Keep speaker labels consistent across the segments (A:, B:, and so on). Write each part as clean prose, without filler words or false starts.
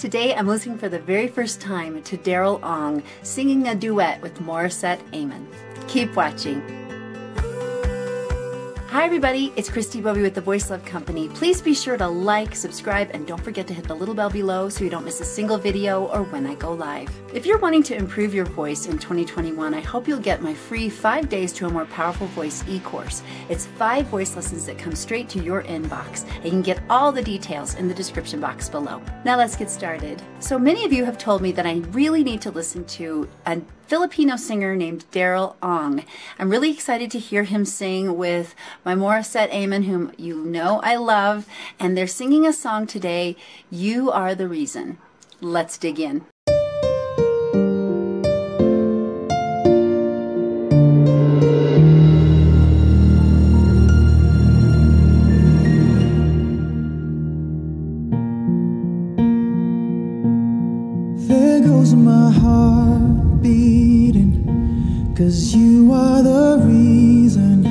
A: Today I'm listening for the very first time to Daryl Ong singing a duet with Morissette Amon. Keep watching. Hi everybody, it's Christi Bovee with the Voice Love Company. Please be sure to like, subscribe, and don't forget to hit the little bell below so you don't miss a single video or when I go live. If you're wanting to improve your voice in 2021, I hope you'll get my free 5 days to a more powerful voice e-course. It's 5 voice lessons that come straight to your inbox, and you can get all the details in the description box below. Now let's get started. So many of you have told me that I really need to listen to a Filipino singer named Daryl Ong. I'm really excited to hear him sing with my Morissette Amon, whom you know I love, and they're singing a song today, You Are the Reason. Let's dig in.
B: There goes my heart beating, 'cause you are the reason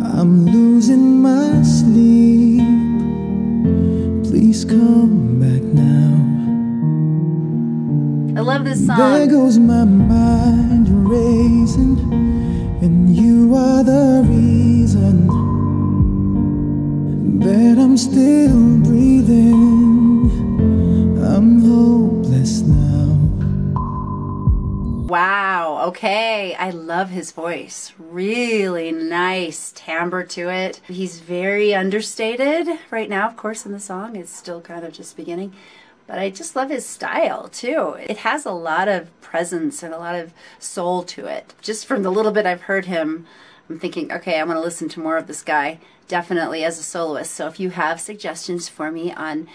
B: I'm losing my sleep. Please come back now.
A: I love this song.
B: There goes my mind racing, and you are the reason that I'm still breathing. I'm hopeless now.
A: Wow, okay. I love his voice. Really nice timbre to it. He's very understated right now, of course, in the song. It's still kind of just beginning. But I just love his style, too. It has a lot of presence and a lot of soul to it. Just from the little bit I've heard him, I'm thinking, okay, I'm going to listen to more of this guy, definitely as a soloist. So if you have suggestions for me on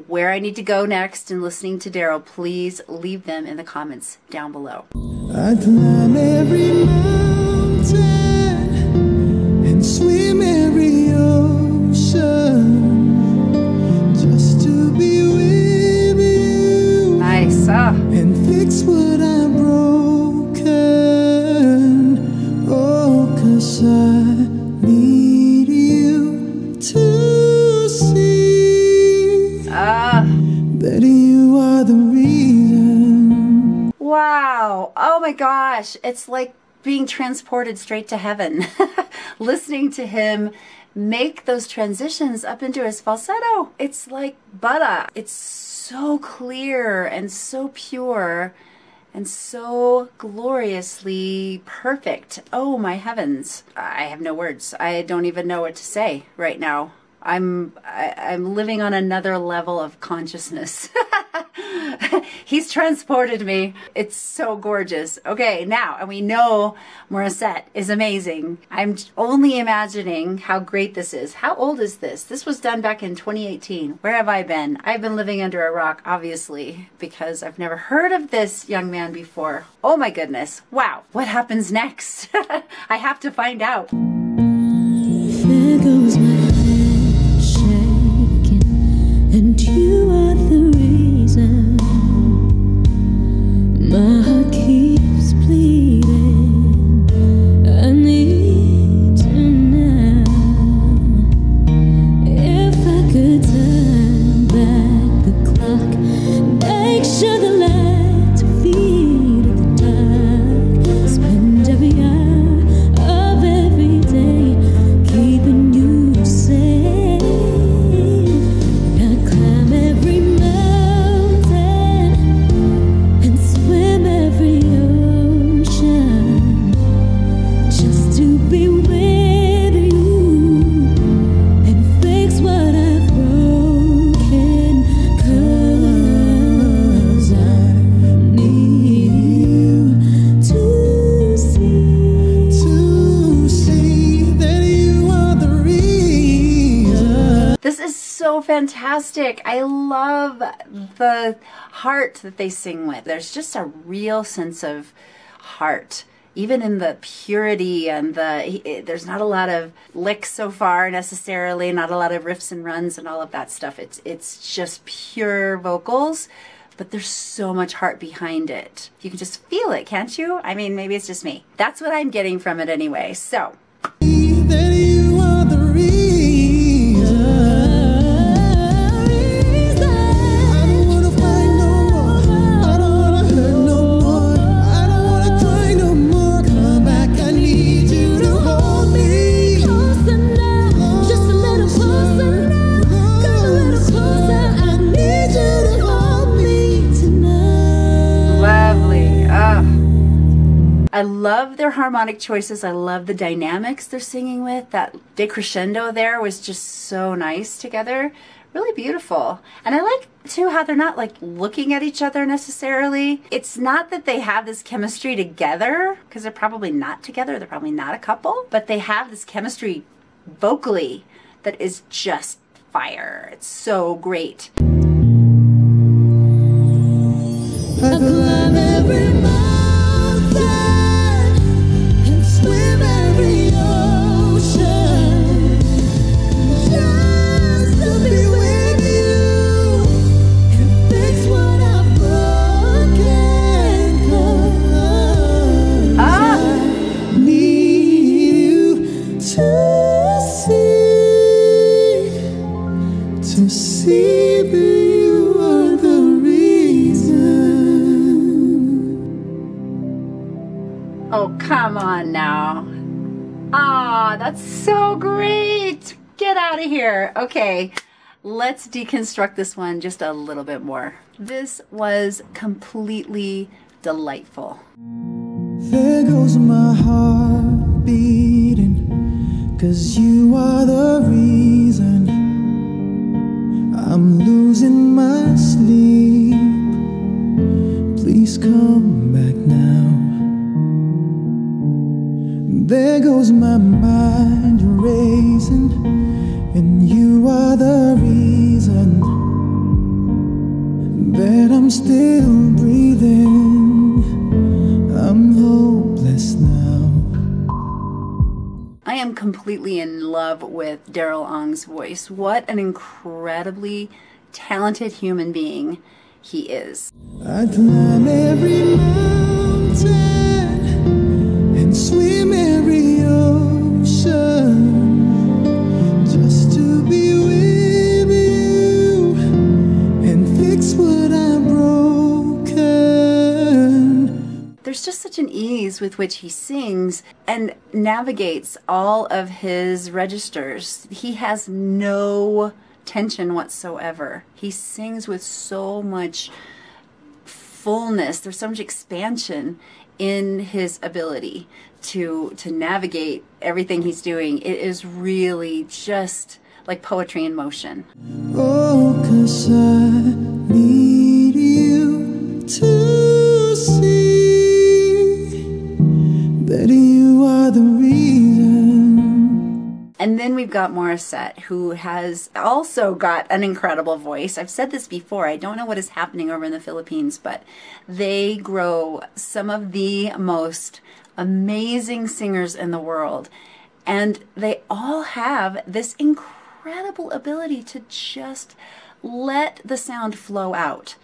A: where I need to go next in listening to Daryl, please leave them in the comments down below.
B: I'd climb every mountain and swim every ocean just to be with you.
A: Nice.
B: And fix what I've broken. Oh, 'cause I need you to see that you are the reason.
A: Wow. Oh my gosh. It's like being transported straight to heaven. Listening to him make those transitions up into his falsetto. It's like butter. It's so clear and so pure and so gloriously perfect. Oh my heavens. I have no words. I don't even know what to say right now. I'm living on another level of consciousness. He's transported me. It's so gorgeous. Okay, now, and we know Morissette is amazing. I'm only imagining how great this is. How old is this? This was done back in 2018. Where have I been? I've been living under a rock, obviously, because I've never heard of this young man before. Oh my goodness. Wow. What happens next? I have to find out.
C: There goes my head shaking, and you are the reason. My heart keeps bleeding. I need you now. If I could turn back the clock, make sure the lights feed the dark, spend every hour of every day keeping you safe. I'd climb every mountain and swim every ocean just to be with you and fix what I've broken, 'cause I need you to
B: See that you are the reason.
A: This is so fantastic. I love the heart that they sing with. There's just a real sense of heart, even in the purity and there's not a lot of licks so far necessarily, not a lot of riffs and runs and all of that stuff. It's just pure vocals, but there's so much heart behind it. You can just feel it, can't you? I mean, maybe it's just me. That's what I'm getting from it anyway. So
B: That you are the reason.
A: harmonic choices. I love the dynamics they're singing with. That big crescendo there was just so nice together. Really beautiful. And I like too how they're not like looking at each other necessarily. It's not that they have this chemistry together, because they're probably not together. They're probably not a couple, but they have this chemistry vocally that is just fire. It's so great.
C: I climb every mountain and swim every ocean just to be with you and fix what I've broken. 'Cause I need you to see that you are the reason.
A: Oh, come on now. Ah, that's so great. Get out of here. Okay, let's deconstruct this one just a little bit more. This was completely delightful.
B: There goes my heart beating, 'cause you are the reason I'm losing my sleep. Please come back now. There goes my mind racing, and you are the reason that I'm still breathing. I'm hopeless now.
A: I am completely in love with Daryl Ong's voice. What an incredibly talented human being he is.
B: I climb every mountain and swim every ocean just to be with you and fix what I've broken.
A: There's just such an ease with which he sings and navigates all of his registers. He has no tension whatsoever. He sings with so much fullness. There's so much expansion in his ability to navigate everything he's doing. It is really just like poetry in motion.
B: Oh, 'cause I need you to see that you are the reason.
A: And then we've got Morissette, who has also got an incredible voice. I've said this before, I don't know what is happening over in the Philippines, but they grow some of the most amazing singers in the world. And they all have this incredible ability to just let the sound flow out.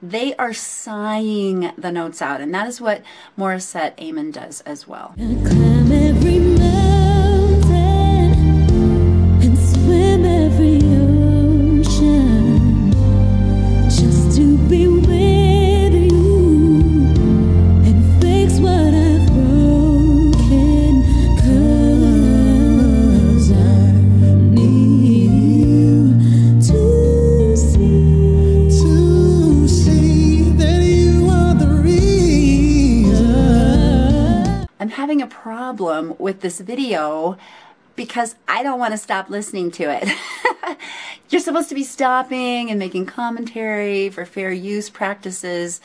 A: They are sighing the notes out, and that is what Morissette Amon does as well.
C: I climb every mountain and swim every ocean just to be with you and fix what I've broken. 'Cause I need you to see
B: that you are the reason.
A: I'm having a problem with this video because I don't want to stop listening to it. You're supposed to be stopping and making commentary for fair use practices.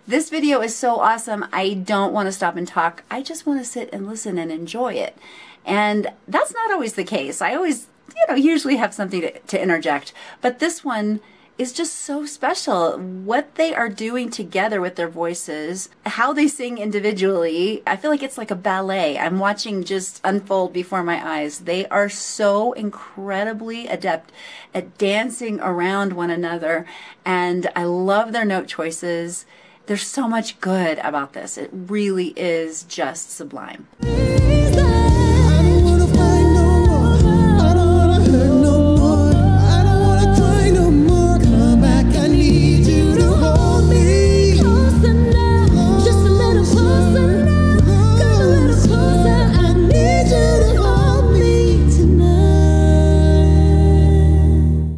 A: This video is so awesome, I don't want to stop and talk. I just want to sit and listen and enjoy it. And that's not always the case. I always, usually have something to interject. But this one is just so special. What they are doing together with their voices, how they sing individually, I feel like it's like a ballet. I'm watching just unfold before my eyes. They are so incredibly adept at dancing around one another, and I love their note choices. There's so much good about this. It really is just sublime.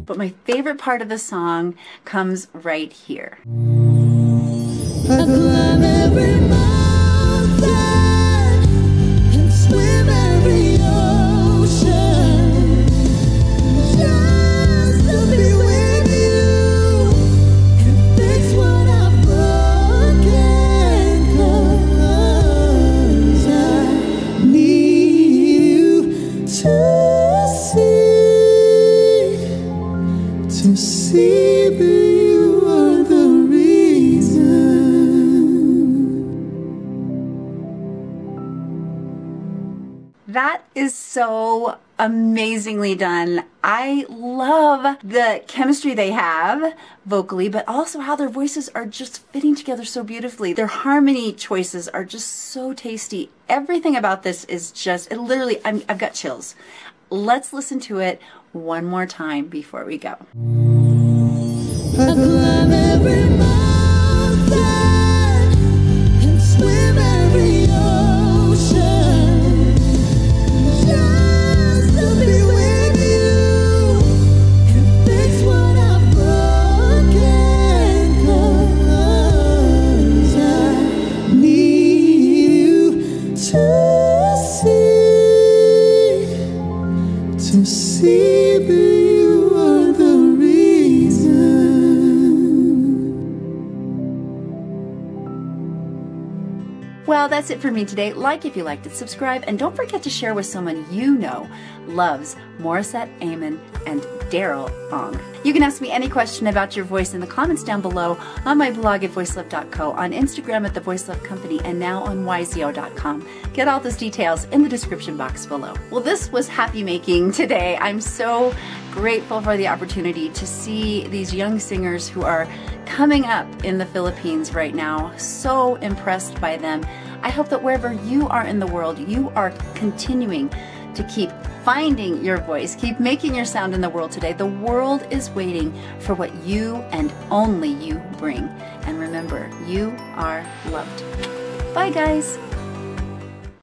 A: But my favorite part of the song comes right here.
C: I climb every mountain
A: That is so amazingly done. I love the chemistry they have vocally, but also how their voices are just fitting together so beautifully. Their harmony choices are just so tasty. Everything about this is just, it literally, I've got chills. Let's listen to it one more time before we go.
C: I climb every mountain and swim every ocean just to be with you and fix what I've broken, 'cause I need you to see that you are the reason.
A: Well, that's it for me today. Like if you liked it, subscribe, and don't forget to share with someone you know loves Morissette Amon and Daryl Ong. You can ask me any question about your voice in the comments down below, on my blog at voicelove.co, on Instagram at The Voice Love Company, and now on yzo.com. Get all those details in the description box below. Well, this was happy making today. I'm so grateful for the opportunity to see these young singers who are coming up in the Philippines right now. So impressed by them. I hope that wherever you are in the world, you are continuing to keep finding your voice, keep making your sound in the world today. The world is waiting for what you and only you bring. And remember, you are loved. Bye, guys.